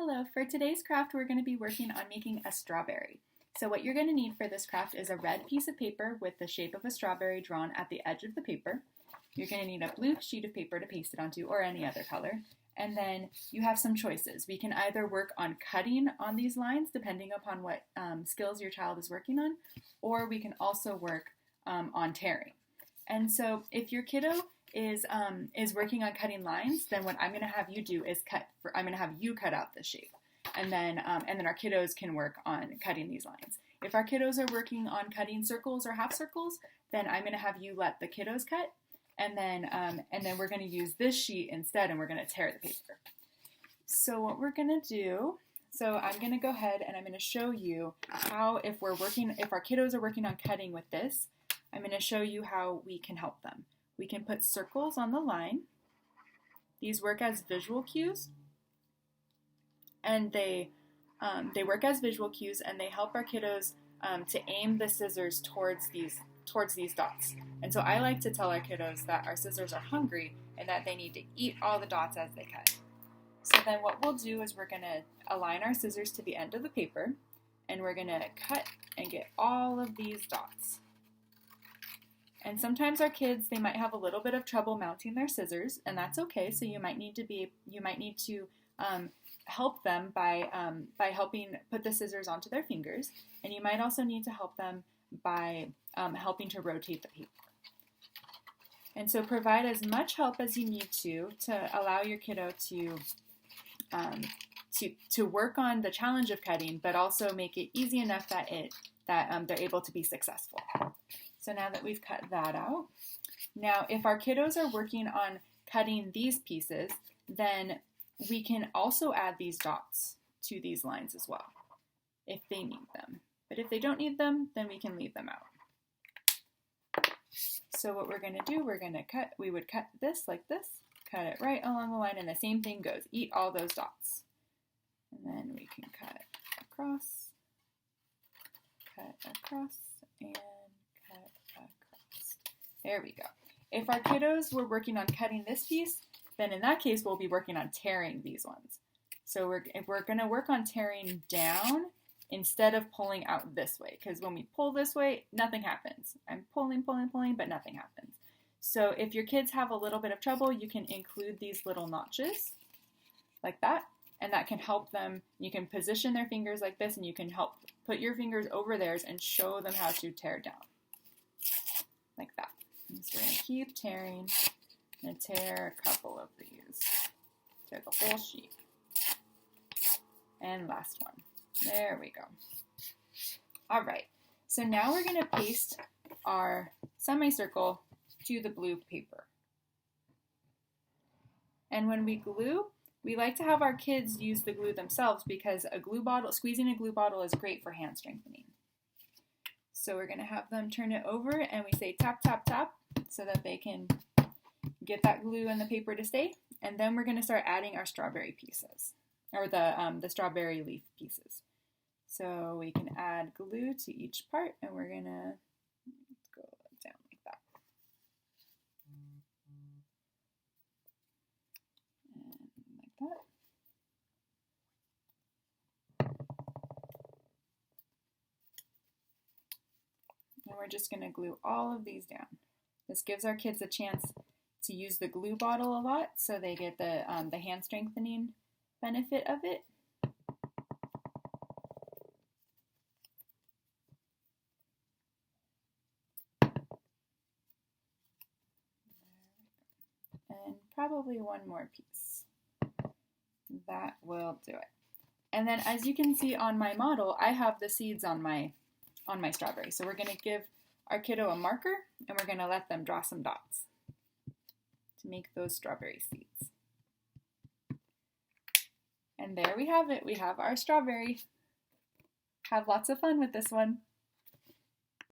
Hello, for today's craft we're going to be working on making a strawberry. So what you're going to need for this craft is a red piece of paper with the shape of a strawberry drawn at the edge of the paper. You're going to need a blue sheet of paper to paste it onto, or any other color. And then you have some choices. We can either work on cutting on these lines depending upon what skills your child is working on, or we can also work on tearing. And so if your kiddo is working on cutting lines, then what I'm going to have you do is I'm going to have you cut out the shape, and then our kiddos can work on cutting these lines. If our kiddos are working on cutting circles or half circles, then I'm going to have you let the kiddos cut, and then we're going to use this sheet instead, and we're going to tear the paper. So what we're going to do, so I'm going to go ahead and I'm going to show you how, if our kiddos are working on cutting with this, I'm going to show you how we can help them. We can put circles on the line. These work as visual cues, and they work as visual cues, and they help our kiddos to aim the scissors towards these dots. And so I like to tell our kiddos that our scissors are hungry and that they need to eat all the dots as they cut. So then what we'll do is we're going to align our scissors to the end of the paper, and we're going to cut and get all of these dots. And sometimes our kids, they might have a little bit of trouble mounting their scissors, and that's okay. So you might need to help them by helping put the scissors onto their fingers, and you might also need to help them by helping to rotate the paper. And so provide as much help as you need to allow your kiddo to work on the challenge of cutting, but also make it easy enough that they're able to be successful. So now that we've cut that out, now if our kiddos are working on cutting these pieces, then we can also add these dots to these lines as well, if they need them. But if they don't need them, then we can leave them out. So what we're going to do, we would cut this like this, cut it right along the line, and the same thing goes. Eat all those dots. And then we can cut across, and cut across. There we go. If our kiddos were working on cutting this piece, then in that case we'll be working on tearing these ones. So we're going to work on tearing down instead of pulling out this way, because when we pull this way, nothing happens. I'm pulling, but nothing happens. So if your kids have a little bit of trouble, you can include these little notches like that, and that can help them. You can position their fingers like this, and you can help put your fingers over theirs and show them how to tear down. Like that. And so we're going to keep tearing. I'm going to tear a couple of these. Tear the whole sheet. And last one. There we go. All right. So now we're going to paste our semicircle to the blue paper. And when we glue, we like to have our kids use the glue themselves, because squeezing a glue bottle is great for hand strengthening. So we're going to have them turn it over, and we say tap, tap, tap, so that they can get that glue in the paper to stay. And then we're going to start adding our strawberry pieces, or the strawberry leaf pieces. So we can add glue to each part, and we're going to go down like that. And like that. And we're just going to glue all of these down. This gives our kids a chance to use the glue bottle a lot, so they get the hand strengthening benefit of it. And probably one more piece. That will do it. And then, as you can see on my model, I have the seeds on my strawberry. So we're going to give our kiddo a marker, and we're going to let them draw some dots to make those strawberry seeds. And there we have it. We have our strawberry. Have lots of fun with this one.